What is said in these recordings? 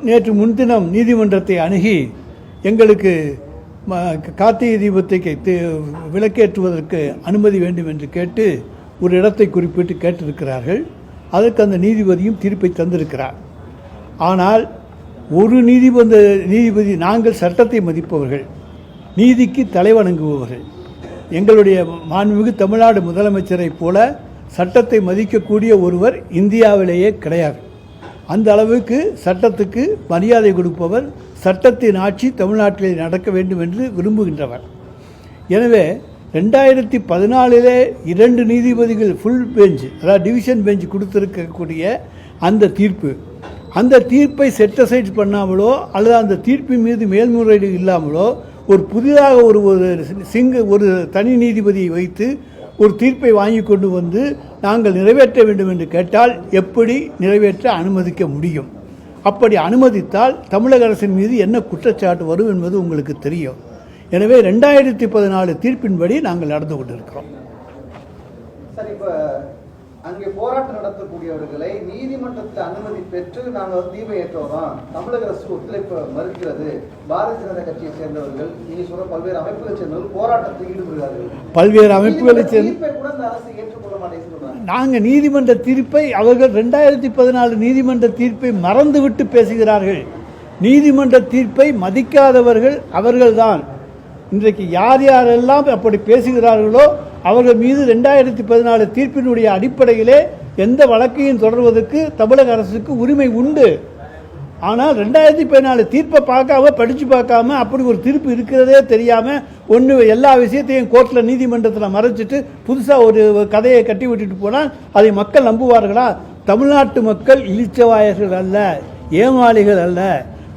நேற்று முன்தினம் நீதிமன்றத்தை அணுகி எங்களுக்கு கார்த்திகை தீபத்தை விளக்கேற்றுவதற்கு அனுமதி வேண்டும் என்று கேட்டு ஒரு இடத்தை குறிப்பிட்டு கேட்டிருக்கிறார்கள். அதற்கு அந்த நீதிபதியும் தீர்ப்பை தந்திருக்கிறார். ஆனால் ஒரு நீதிபதி நாங்கள் சட்டத்தை மதிப்பவர்கள், நீதிக்கு தலைவணங்குபவர்கள். எங்களுடைய மாண்புமிகு தமிழ்நாடு முதலமைச்சரைப் போல சட்டத்தை மதிக்கக்கூடிய ஒருவர் இந்தியாவிலேயே கிடையாது. அந்த அளவுக்கு சட்டத்துக்கு மரியாதை கொடுப்பவர், சட்டத்தின் ஆட்சி தமிழ்நாட்டிலே நடக்க வேண்டும் என்று விரும்புகின்றவர். எனவே 2014 2 நீதிபதிகள் ஃபுல் பெஞ்ச், அதாவது டிவிஷன் பெஞ்ச் கொடுத்திருக்கக்கூடிய அந்த தீர்ப்பை செட்டசைட் பண்ணாமலோ அல்லது அந்த தீர்ப்பின் மீது மேல்முறையீடு இல்லாமலோ ஒரு புதிதாக ஒரு தனி நீதிபதியை வைத்து ஒரு தீர்ப்பை வாங்கி கொண்டு வந்து நாங்கள் நிறைவேற்ற வேண்டும் என்று கேட்டால் எப்படி நிறைவேற்ற அனுமதிக்க முடியும்? அப்படி அனுமதித்தால் தமிழக அரசின் மீது என்ன குற்றச்சாட்டு வரும் என்பது உங்களுக்கு தெரியும். எனவே 2014 தீர்ப்பின்படி நாங்கள் நடந்து கொண்டிருக்கிறோம். சார், இப்போ அங்கே போராட்டம் நடத்தக்கூடியவர்களை நீதிமன்றத்தில் அனுமதி பெற்று நாங்கள் தீபம் ஏற்றுவோம், தமிழக அரசு ஒத்துழைப்பு மறுக்கிறது. பாரதிய ஜனதா கட்சியை சேர்ந்தவர்கள், நீங்க சொல்ற பல்வேறு அமைப்புகளை சேர்ந்தவர்கள் போராட்டத்தில் ஈடுபடுகிறார்கள். பல்வேறு அமைப்புகளை சேர்ந்து கூட இந்த அரசு ஏற்றுக்கொள்ள மாட்டேங்குது. நாங்கள் நீதிமன்ற தீர்ப்பை, அவர்கள் 2014 நீதிமன்ற தீர்ப்பை மறந்துவிட்டு பேசுகிறார்கள். நீதிமன்ற தீர்ப்பை மதிக்காதவர்கள் அவர்கள்தான். இன்றைக்கு யார் யாரெல்லாம் அப்படி பேசுகிறார்களோ அவர்கள் மீது 2014 தீர்ப்பினுடைய அடிப்படையிலே எந்த வழக்கையும் தொடர்வதற்கு தமிழக அரசுக்கு உரிமை உண்டு. ஆனால் 2014 தீர்ப்பை படித்து பார்க்காம அப்படி ஒரு தீர்ப்பு இருக்கிறதே தெரியாமல் எல்லா விஷயத்தையும் கோர்ட்டில் நீதிமன்றத்தில் மறைச்சிட்டு புதுசாக ஒரு கதையை கட்டி விட்டுட்டு போனால் அதை மக்கள் நம்புவார்களா? தமிழ்நாட்டு மக்கள் இளிச்சவாயர்கள் அல்ல, ஏமாளிகள் அல்ல.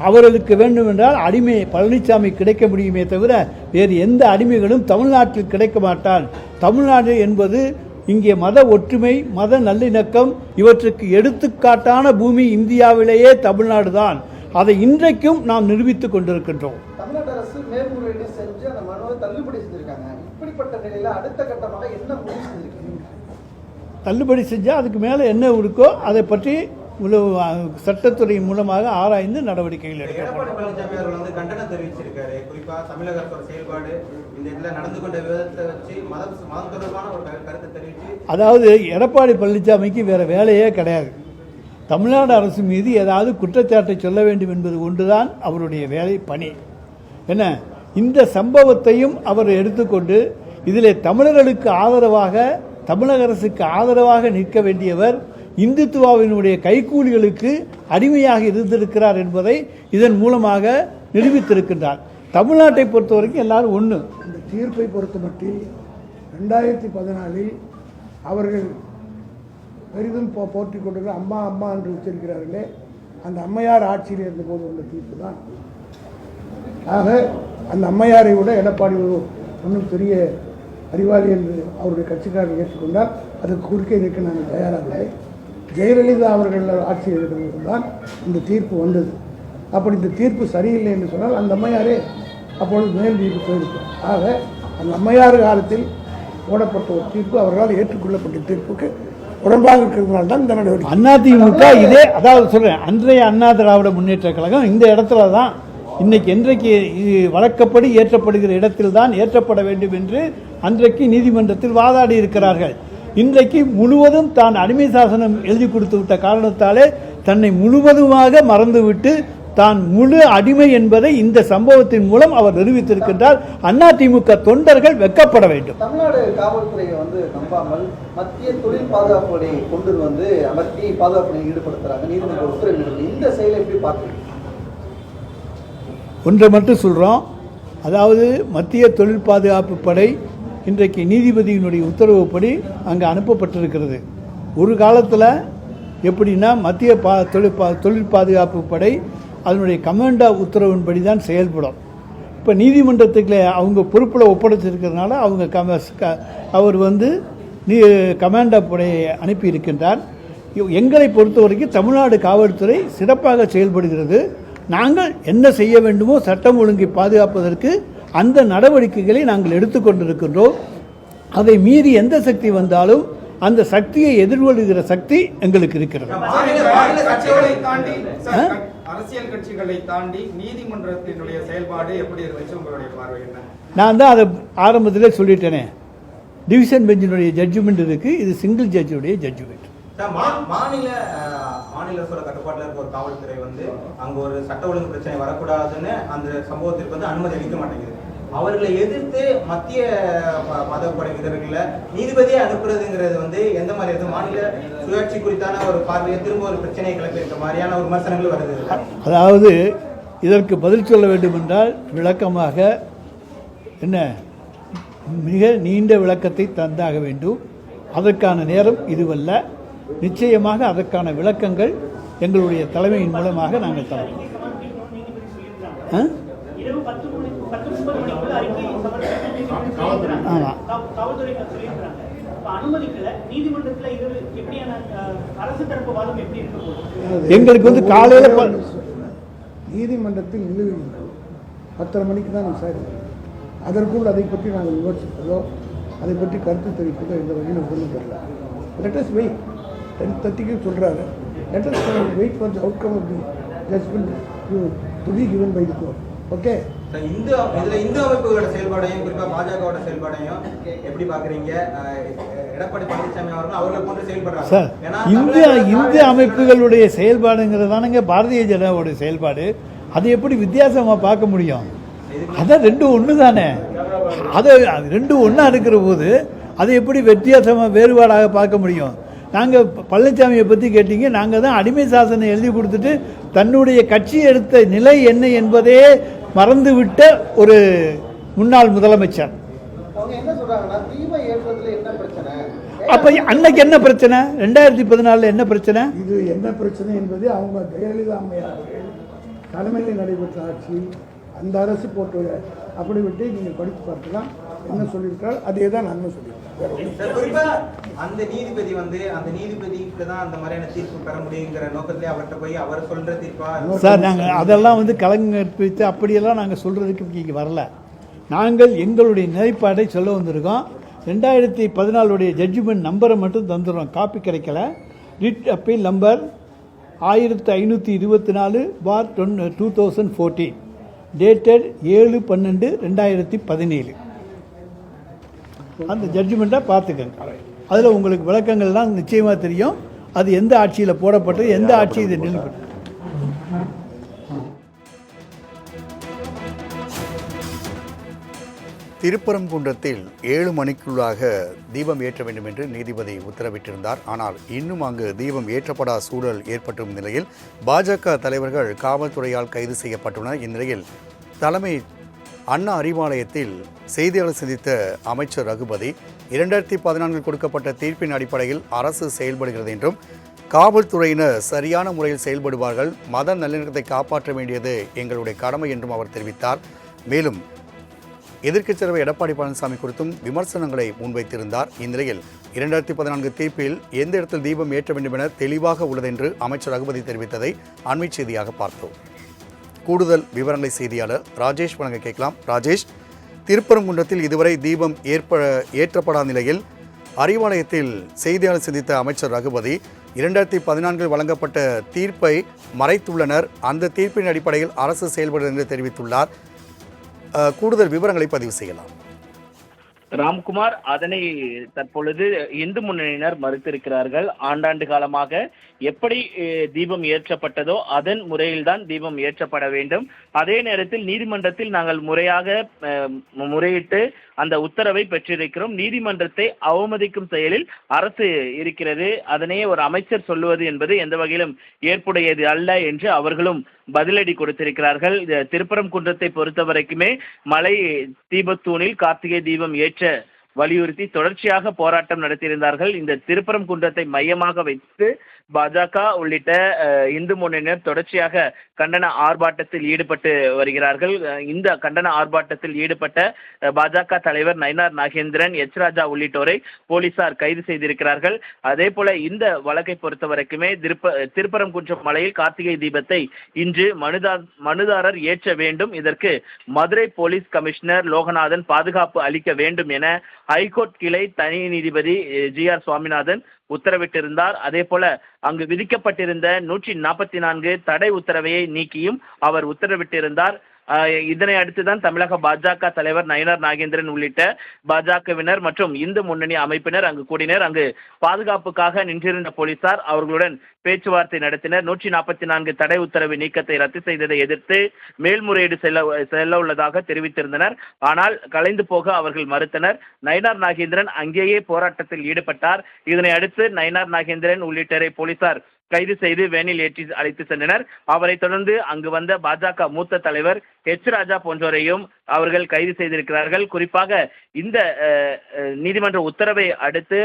அவர்களுக்கு வேண்டுமென்றால் அடிமை பழனிசாமி கிடைக்க முடியுமே தவிர வேறு எந்த அடிமைகளும் தமிழ்நாட்டில் கிடைக்க மாட்டான். தமிழ்நாடு என்பது இங்கே மத ஒற்றுமை, மத நல்லிணக்கம் இவற்றுக்கு எடுத்துக்காட்டான பூமி இந்தியாவிலேயே தமிழ்நாடு தான். அதை இன்றைக்கும் நாம் நிரூபித்துக் கொண்டிருக்கின்றோம். தமிழ்நாடு அரசு மேல்முறையீடு செஞ்சு அந்த மனுவை தள்ளுபடி செஞ்சிருக்காங்க. இப்படிப்பட்ட நிலையில் அடுத்த கட்டமாக என்ன முடிவு செஞ்சிருக்கீங்க? தள்ளுபடி செஞ்சால் அதுக்கு மேலே என்ன இருக்கோ அதை பற்றி சட்டத்துறை மூலமாக ஆராய்ந்து நடவடிக்கைகள் எடப்பாடி பழனிசாமி அவர்கள் கண்டனம் தெரிவிச்சிருக்காரு. குறிப்பா தமிழக அரசோட செயல்பாடு இந்த இதில் நடந்து கொண்ட விதத்தை வச்சு மதம் தொடர்பான ஒரு கருத்தை தெரிவித்து, அதாவது எடப்பாடி பழனிசாமிக்கு வேற வேலையே கிடையாது. தமிழ்நாடு அரசு மீது ஏதாவது குற்றச்சாட்டை சொல்ல வேண்டும் என்பது ஒன்றுதான் அவருடைய வேலை பணி. என்ன, இந்த சம்பவத்தையும் அவர் எடுத்துக்கொண்டு இதில் தமிழர்களுக்கு ஆதரவாக, தமிழக அரசுக்கு ஆதரவாக நிற்க வேண்டியவர் இந்துத்துவாவினுடைய கைக்கூலிகளுக்கு அடிமையாக இருந்திருக்கிறார் என்பதை இதன் மூலமாக நிரூபித்திருக்கின்றார். தமிழ்நாட்டை பொறுத்த வரைக்கும் எல்லாரும் ஒன்று. இந்த தீர்ப்பை பொறுத்த மட்டில் 2014 அவர்கள் பெரிதும் போற்றிக் கொண்டிருக்கிற அம்மா அம்மா என்று உச்சரிக்கிறார்களே, அந்த அம்மையார் ஆட்சியில் இருந்தபோது உள்ள தீர்ப்பு தான். ஆக அந்த அம்மையாரை விட எடப்பாடி ஒன்றும் பெரிய அறிவாளி என்று அவருடைய கட்சிக்காரர்கள் ஏற்றுக்கொண்டால் அதுக்கு குறுக்கே நிற்க நாங்கள் தயாராகவில்லை. ஜெயலலிதா அவர்கள் ஆட்சியில் இருக்கிறது தான் இந்த தீர்ப்பு வந்தது. அப்படி இந்த தீர்ப்பு சரியில்லை என்று சொன்னால் அந்த அம்மையாரே அப்பொழுது மேல் தீர்ப்பு போயிருக்கும். ஆக அந்த அம்மையார் காலத்தில் போடப்பட்ட ஒரு தீர்ப்பு அவர்களால் ஏற்றுக்கொள்ளப்பட்ட தீர்ப்புக்கு உடன்பாக இருக்கிறதுனால தான் இந்த நடவடிக்கை. அதிமுக இதே, அதாவது சொல்கிறேன், அன்றைய அண்ணா திராவிட முன்னேற்ற கழகம் இந்த இடத்துல தான் இன்றைக்கு வழக்கப்படி ஏற்றப்படுகிற இடத்தில் தான் ஏற்றப்பட வேண்டும் என்று அன்றைக்கு நீதிமன்றத்தில் வாதாடி இருக்கிறார்கள். இன்றைக்கு முழுவதும் தான் அடிமை சாசனம் எழுதி கொடுத்து விட்ட காரணத்தாலே தன்னை முழுவதுமாக மறந்துவிட்டு தான் முழு அடிமை என்பதை இந்த சம்பவத்தின் மூலம் அவர் நிரூபித்திருக்கின்றார். அதிமுக தொண்டர்கள் வெட்கப்பட வேண்டும். தமிழ்நாடு காவல்துறையை நம்பாமல் மத்திய தொழில் பாதுகாப்பு படையை கொண்டு மத்திய பாதுகாப்பு பணியில் ஈடுபடுத்துறாங்க. நீதிமன்ற உத்தரவு இந்த செயலை எப்படி பார்க்குறீங்க? ஒன்றை மட்டும் சொல்கிறோம், அதாவது மத்திய தொழில் பாதுகாப்பு படை இன்றைக்கு நீதிபதியினுடைய உத்தரவுப்படி அங்கே அனுப்பப்பட்டிருக்கிறது. ஒரு காலத்தில் எப்படின்னா மத்திய தொழில் பாதுகாப்பு படை அதனுடைய கமாண்டா உத்தரவின்படி தான் செயல்படும். இப்போ நீதிமன்றத்துக்கு அவங்க பொறுப்பில் ஒப்படைச்சிருக்கிறதுனால அவர் கமாண்டா படையை அனுப்பியிருக்கின்றார். எங்களை பொறுத்த வரைக்கும் தமிழ்நாடு காவல்துறை சிறப்பாக செயல்படுகிறது. நாங்கள் என்ன செய்ய வேண்டுமோ சட்டம் ஒழுங்கை பாதுகாப்பதற்கு அந்த நடவடிக்கைகளை நாங்கள் எடுத்துக்கொண்டிருக்கின்றோம். அதை மீறி எந்த சக்தி வந்தாலும் அந்த சக்தியை எதிர்கொள்கிற சக்தி எங்களுக்கு இருக்கிறது. அரசியல் கட்சிகளை தாண்டி நீதிமன்றத்தினுடைய செயல்பாடு எப்படி இருந்துச்சு, உங்களுடைய பார்வை என்ன? நான் தான் அதை ஆரம்பத்திலே சொல்லிட்டேனே, டிவிஷன் பெஞ்சினுடைய ஜட்ஜ்மெண்ட் இருக்குது, இது சிங்கிள் ஜட்ஜுடைய ஜட்ஜ்மெண்ட். மாநில அரசோட கட்டுப்பாட்டில் இருக்க ஒரு காவல்துறை வந்து அங்க ஒரு சட்ட ஒழுங்கு பிரச்சனை வரக்கூடாதுன்னு அந்த சம்பவத்திற்கு வந்து அனுமதி அளிக்க மாட்டேங்குது. அவர்களை எதிர்த்து மத்திய பதப்படை வீரர்களை நீதிபதியை அனுப்புறதுங்கிறது வந்து எந்த மாதிரி இருக்கு? மாநில சுயாட்சி குறித்தான ஒரு பார்வையை திரும்ப ஒரு பிரச்சனையை கிளப்பியிருக்க மாதிரியான ஒரு விமர்சனங்கள் வருது. அதாவது இதற்கு பதில் சொல்ல வேண்டும் என்றால் விளக்கமாக என்ன, மிக நீண்ட விளக்கத்தை தந்தாக வேண்டும். அதற்கான நேரம் இதுவல்ல. நிச்சயமாக அதற்கான விளக்கங்கள் எங்களுடைய தலைமையின் மூலமாக நாங்கள் தரோம். எங்களுக்கு வந்து காலையில் நீதிமன்றத்தில் நிலுவையில் 10:30 மணிக்கு தான் விசாரிக்கிறோம். அதற்குள் அதை பற்றி நாங்கள் விமர்சிப்பதோ அதை பற்றி கருத்து தெரிவிப்பதோ எந்த வகையில் ஒன்றும் தெரியல. Lettuce wait. 10:30க்கு சொல்கிறாரு. Let's wait for the outcome of the judgment to be given by the court. Okay. இந்து அமைப்புகளோட செயல்பாடையும் குறிப்பாக பாஜகவோட செயல்பாடையும் எப்படி பார்க்குறீங்க? எடப்பாடி பழனிசாமி அவர்கள் அவர்களை போன்று செயல்படுறாங்க சார். இந்து அமைப்புகளுடைய செயல்பாடுங்கிறதானுங்க பாரதிய ஜனதாவோட செயல்பாடு. அதை எப்படி வித்தியாசமாக பார்க்க முடியும்? அதான் ரெண்டும் ஒன்று தானே. அதை ரெண்டும் ஒன்றா இருக்கிற போது அதை எப்படி வித்தியாசமாக வேறுபாடாக பார்க்க முடியும்? நாங்கள் பழனிசாமியை பற்றி கேட்டீங்க, நாங்கள் தான் அடிமை சாசனம் எழுதி கொடுத்துட்டு தன்னுடைய கட்சி எடுத்த நிலை என்ன என்பதே மறந்துவிட்ட ஒரு முன்னாள் முதலமைச்சர். அப்ப அன்னைக்கு என்ன பிரச்சனை? 2014 என்ன பிரச்சனை? இது என்ன பிரச்சனை என்பது அவங்க ஜெயலலிதா அம்மையார் தலைமையில் நடைபெற்ற ஆட்சி, அந்த அரசு போட்டு அப்படி விட்டு நீங்கள் படித்து பார்க்கலாம். என்ன சொல்லியிருக்காரு அதே தான் நாங்கள் சொல்லியிருக்கோம். அந்த நீதிபதி வந்து அந்த நீதிபதிக்கு தான் அந்த மாதிரியான தீர்ப்பு பெற முடியுங்கிற நோக்கத்திலே அவர்கிட்ட போய் அவர் சொல்ற தீர்ப்பா சார், நாங்கள் அதெல்லாம் வந்து கலங்கற்பித்து அப்படியெல்லாம் நாங்கள் சொல்றதுக்கு இங்கே வரல. நாங்கள் எங்களுடைய நிலைப்பாடை சொல்ல வந்திருக்கோம். 2014 ஜட்ஜ்மெண்ட் நம்பரை மட்டும் தந்துடுறோம், காப்பி கிடைக்கல. Writ appeal number 1524/2014 dated 7/12/2017. அந்த ஜட்ஜ்மெண்ட்டாக பார்த்துக்கங்க. அதில் உங்களுக்கு விளக்கங்கள்லாம் நிச்சயமாக தெரியும். அது எந்த ஆட்சியில் போடப்பட்டது, எந்த ஆட்சி இதை நிலைப்பட்டது. திருப்பரங்குன்றத்தில் 7 மணிக்குள்ளாக தீபம் ஏற்ற வேண்டும் என்று நீதிபதி உத்தரவிட்டிருந்தார். ஆனால் இன்னும் அங்கு தீபம் ஏற்றப்படாத சூழல் ஏற்பட்டிருக்கும் நிலையில் பாஜக தலைவர்கள் காவல்துறையால் கைது செய்யப்பட்டுள்ளனர். இந்நிலையில் தலைமை அண்ணா அறிவாலயத்தில் செய்தியாளர் சந்தித்த அமைச்சர் ரகுபதி 2014 கொடுக்கப்பட்ட தீர்ப்பின் அடிப்படையில் அரசு செயல்படுகிறது என்றும் காவல்துறையினர் சரியான முறையில் செயல்படுவார்கள், மத நல்லிணக்கத்தை காப்பாற்ற வேண்டியது எங்களுடைய கடமை என்றும் அவர் தெரிவித்தார். மேலும் எதிர்க்கட்சித் தலைவர் எடப்பாடி பழனிசாமி குறித்தும் விமர்சனங்களை முன்வைத்திருந்தார். இந்நிலையில் 2014 தீர்ப்பில் எந்த இடத்தில் தீபம் ஏற்ற வேண்டும் என தெளிவாக உள்ளது என்று அமைச்சர் ரகுபதி தெரிவித்ததை அண்மை செய்தியாக பார்த்தோம். கூடுதல் விவரங்களை செய்தியாளர் ராஜேஷ் வழங்க கேட்கலாம். ராஜேஷ், திருப்பரங்குன்றத்தில் இதுவரை தீபம் ஏற்றப்படாத நிலையில் அறிவாலயத்தில் செய்தியாளர் சந்தித்த அமைச்சர் ரகுபதி 2014 வழங்கப்பட்ட தீர்ப்பை மறைத்துள்ளனர், அந்த தீர்ப்பின் அடிப்படையில் அரசு செயல்படுகிறது என்று தெரிவித்துள்ளார். கூடுதல் விவரங்களை பதிவு செய்யலாம். ராம்குமார், அதனை தற்பொழுது இந்து முன்னணியினர் மறுத்திருக்கிறார்கள். ஆண்டாண்டு காலமாக எப்படி தீபம் ஏற்றப்பட்டதோ அதன் முறையில்தான் தீபம் ஏற்றப்பட வேண்டும். அதே நேரத்தில் நீதிமன்றத்தில் நாங்கள் முறையிட்டு அந்த உத்தரவை பெற்றிருக்கிறோம். நீதிமன்றத்தை அவமதிக்கும் செயலில் அரசு இருக்கிறது, அதனையே ஒரு அமைச்சர் சொல்லுவது என்பது எந்த வகையிலும் ஏற்புடையது அல்ல என்று அவர்களும் பதிலடி கொடுத்திருக்கிறார்கள். திருப்பரங்குன்றத்தை பொறுத்த வரைக்குமே மலை தீபத்தூணில் கார்த்திகை தீபம் ஏற்ற வலியுறுத்தி தொடர்ச்சியாக போராட்டம் நடத்தியிருந்தார்கள். இந்த திருப்பரங்குன்றத்தை மையமாக வைத்து பாஜக உள்ளிட்ட இந்து முன்னணியினர் தொடர்ச்சியாக கண்டன ஆர்ப்பாட்டத்தில் ஈடுபட்டு வருகிறார்கள். இந்த கண்டன ஆர்ப்பாட்டத்தில் ஈடுபட்ட பாஜக தலைவர் நயினார் நாகேந்திரன், எச் ராஜா உள்ளிட்டோரை போலீசார் கைது செய்திருக்கிறார்கள். அதே போல இந்த வழக்கை பொறுத்த வரைக்குமே திருப்பரங்குன்றம் மலையில் கார்த்திகை தீபத்தை இன்று மனுதாரர் ஏற்ற வேண்டும், இதற்கு மதுரை போலீஸ் கமிஷனர் லோகநாதன் பாதுகாப்பு அளிக்க வேண்டும் என ஹைகோர்ட் கிளை தனி நீதிபதி GR சுவாமிநாதன் உத்தரவிட்டிருந்தார். அதே போல அங்கு விதிக்கப்பட்டிருந்த 144 தடை உத்தரவையை நீக்கியும் அவர் உத்தரவிட்டிருந்தார். இதனை அடுத்துதான் தமிழக பாஜக தலைவர் நயினார் நாகேந்திரன் உள்ளிட்ட பாஜகவினர் மற்றும் இந்து முன்னணி அமைப்பினர் அங்கு கூடினர். அங்கு பாதுகாப்புக்காக நின்றிருந்த போலீசார் அவர்களுடன் பேச்சுவார்த்தை நடத்தினர். 144 தடை உத்தரவு நீக்கத்தை ரத்து செய்ததை எதிர்த்து மேல்முறையீடு செல்ல உள்ளதாக தெரிவித்திருந்தனர். ஆனால் கலைந்து போக அவர்கள் மறுத்தனர். நயினார் நாகேந்திரன் அங்கேயே போராட்டத்தில் ஈடுபட்டார். இதனை அடுத்து நயினார் நாகேந்திரன் உள்ளிட்டரை போலீசார் கைது செய்து வேனில் ஏற்றி அழைத்து சென்றனர். அவரை தொடர்ந்து அங்கு வந்த பாஜக மூத்த தலைவர் H. ராஜா போன்றோரையும் அவர்கள் கைது செய்திருக்கிறார்கள். குறிப்பாக இந்த நீதிமன்ற உத்தரவை அடுத்து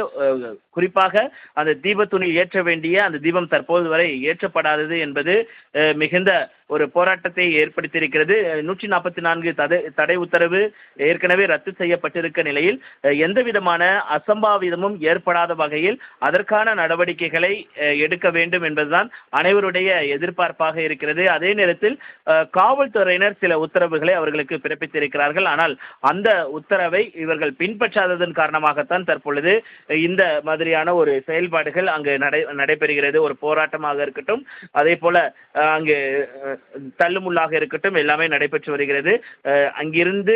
குறிப்பாக அந்த தீபத்துணில் ஏற்ற வேண்டிய அந்த தீபம் தற்போது வரை ஏற்றப்படாதது என்பது மிகுந்த ஒரு போராட்டத்தை ஏற்படுத்தியிருக்கிறது. 144 தடை உத்தரவு ஏற்கனவே ரத்து செய்யப்பட்டிருக்க நிலையில் எந்த விதமான அசம்பாவிதமும் ஏற்படாத வகையில் அதற்கான நடவடிக்கைகளை எடுக்க வேண்டும் என்பதுதான் அனைவருடைய எதிர்பார்ப்பாக இருக்கிறது. அதே நேரத்தில் காவல்துறையினர் சில உத்தரவுகளை அவர்களுக்கு பிறப்பித்திருக்கிறார்கள். ஆனால் அந்த உத்தரவை இவர்கள் பின்பற்றாததன் காரணமாகத்தான் தற்பொழுது இந்த மாதிரியான ஒரு செயல்பாடுகள் அங்கு நடைபெறுகிறது. ஒரு போராட்டமாக இருக்கட்டும், அதே போல அங்கு தள்ளுமுள்ளாக இருக்கட்டும், எல்லாமே நடைபெற்று வருகிறது. அங்கிருந்து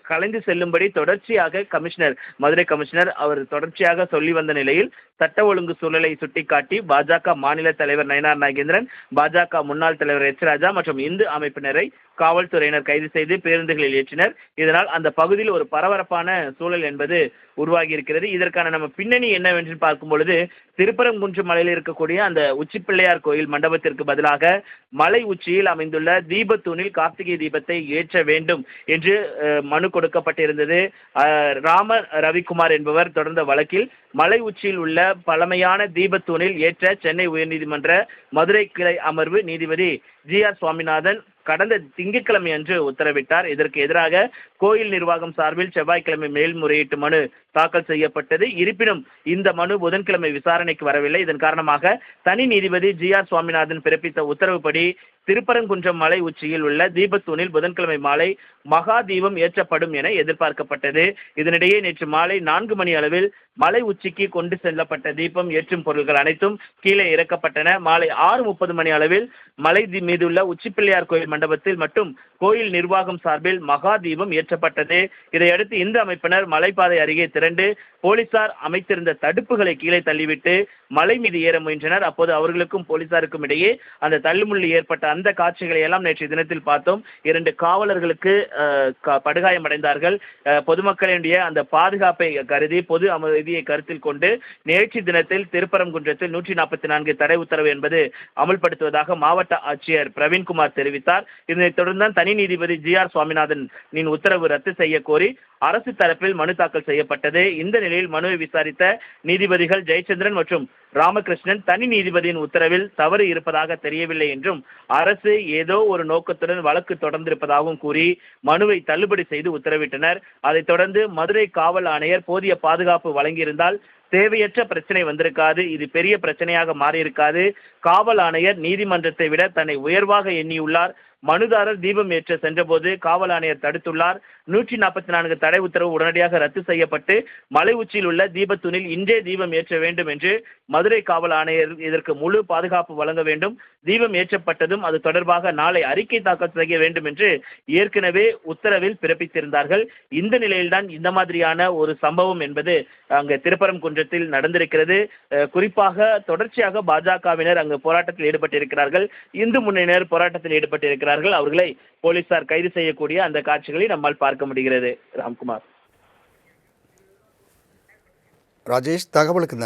கலைந்து செல்லும்படி தொடர்ச்சியாக மதுரை கமிஷனர் அவர் தொடர்ச்சியாக சொல்லி வந்த நிலையில் சட்ட ஒழுங்கு சூழலை சுட்டிக்காட்டி பாஜக மாநில தலைவர் நயினார் நாகேந்திரன், பாஜக முன்னாள் தலைவர் H. ராஜா மற்றும் இந்து அமைப்பினரை காவல்துறையினர் கைது செய்து பேருந்துகளில் ஏற்றினர். இதனால் அந்த பகுதியில் ஒரு பரபரப்பான சூழல் என்பது உருவாகி இருக்கிறது. இதற்கான நம்ம பின்னணி என்னவென்று பார்க்கும் பொழுது, திருப்பரங்குன்றம் மலையில் இருக்கக்கூடிய அந்த உச்சி பிள்ளையார் கோயில் மண்டபத்திற்கு பதிலாக மலை உச்சியில் அமைந்துள்ள தீபத்தூணில் கார்த்திகை தீபத்தை ஏற்ற வேண்டும் என்று மனு கொடுக்கப்பட்டிருந்தது. ராம ரவிக்குமார் என்பவர் தொடர்ந்த வழக்கில் மலை உச்சியில் உள்ள பழமையான தீபத்தூணில் ஏற்ற சென்னை உயர்நீதிமன்ற மதுரை கிளை அமர்வு நீதிபதி GR சுவாமிநாதன் கடந்த திங்கட்கிழமை அன்று உத்தரவிட்டார். இதற்கு எதிராக கோயில் நிர்வாகம் சார்பில் செவ்வாய்க்கிழமை மேல்முறையீட்டு மனு தாக்கல் செய்யப்பட்டது. இருப்பினும் இந்த மனு புதன்கிழமை விசாரணைக்கு வரவில்லை. இதன் காரணமாக தனி நீதிபதி GR சுவாமிநாதன் பிறப்பித்த உத்தரவுப்படி திருப்பரங்குன்றம் மலை உச்சியில் உள்ள தீபத்தூணில் புதன்கிழமை மாலை மகா தீபம் ஏற்றப்படும் என எதிர்பார்க்கப்பட்டது. இதனிடையே நேற்று மாலை 4 மணி அளவில் மலை உச்சிக்கு கொண்டு செல்லப்பட்ட தீபம் ஏற்றும் பொருட்கள் அனைத்தும் கீழே இறக்கப்பட்டன. மாலை 6:30 மணி அளவில் மலை மீதுள்ள உச்சிப்பிள்ளையார் கோயில் மண்டபத்தில் மட்டும் கோயில் நிர்வாகம் சார்பில் மகா தீபம் ஏற்றப்பட்டது. இதையடுத்து இந்து அமைப்பினர் மலைப்பாதை அருகே திரண்டு போலீசார் அமைத்திருந்த தடுப்புகளை கீழே தள்ளிவிட்டு மலை மீது ஏற முயன்றனர். அப்போது அவர்களுக்கும் போலீசாருக்கும் இடையே அந்த தள்ளுமுள்ளி ஏற்பட்ட அந்த காட்சிகளை எல்லாம் நேற்று தினத்தில் பார்த்தோம். 2 காவலர்களுக்கு படுகாயம் அடைந்தார்கள். பொதுமக்களுடைய அந்த பாதுகாப்பை கருதி பொது அமைதியை கருத்தில் கொண்டு நேற்று தினத்தில் திருப்பரங்குன்றத்தில் 144 தடை உத்தரவு என்பது அமல்படுத்துவதாக மாவட்ட ஆட்சியர் பிரவீன்குமார் தெரிவித்தார். இதனைத் தொடர்ந்து தனி நீதிபதி GR சுவாமிநாதன் உத்தரவு ரத்து செய்ய கோரி அரசு தரப்பில் மனு தாக்கல் செய்யப்பட்டது. இந்த நிலையில் மனுவை விசாரித்த நீதிபதிகள் ஜெயச்சந்திரன் மற்றும் ராமகிருஷ்ணன் தனி நீதிபதியின் உத்தரவில் தவறு இருப்பதாக தெரியவில்லை என்றும் அரசு ஏதோ ஒரு நோக்கத்துடன் வழக்கு தொடர்ந்திருப்பதாகவும் கூறி மனுவை தள்ளுபடி செய்து உத்தரவிட்டனர். அதைத் தொடர்ந்து மதுரை காவல் ஆணையர் போதிய பாதுகாப்பு வழங்கியிருந்தால் தேவையற்ற பிரச்சனை வந்திருக்காது, இது பெரிய பிரச்சனையாக மாறியிருக்காது. காவல் ஆணையர் நீதிமன்றத்தை விட தன்னை உயர்வாக எண்ணியுள்ளார். மனுதாரர் தீபம் ஏற்ற சென்றபோது காவல் ஆணையர் தடுத்துள்ளார். 144 தடை உத்தரவு உடனடியாக ரத்து செய்யப்பட்டு மலை உச்சியில் உள்ள தீபத்தூணில் இன்றே தீபம் ஏற்ற வேண்டும் என்று மதுரை காவல் ஆணையர் இதற்கு முழு பாதுகாப்பு வழங்க வேண்டும். தீபம் ஏற்றப்பட்டதும் அது தொடர்பாக நாளை அறிக்கை தாக்கல் செய்ய வேண்டும் என்று ஏற்கனவே உத்தரவில் பிறப்பித்திருந்தார்கள். இந்த நிலையில்தான் இந்த மாதிரியான ஒரு சம்பவம் என்பது அங்கு திருப்பரங்குன்றத்தில் நடந்திருக்கிறது. குறிப்பாக தொடர்ச்சியாக பாஜகவினர் அங்கு போராட்டத்தில் ஈடுபட்டிருக்கிறார்கள். இந்து முன்னணியினர் போராட்டத்தில் ஈடுபட்டிருக்கிறார்கள். அவர்களை போலீசார் கைது செய்யக்கூடிய அந்த காட்சிகளை நம்மால் பார்க்க முடிகிறது. ராம்குமார். ராஜேஷ், தகவலுக்கு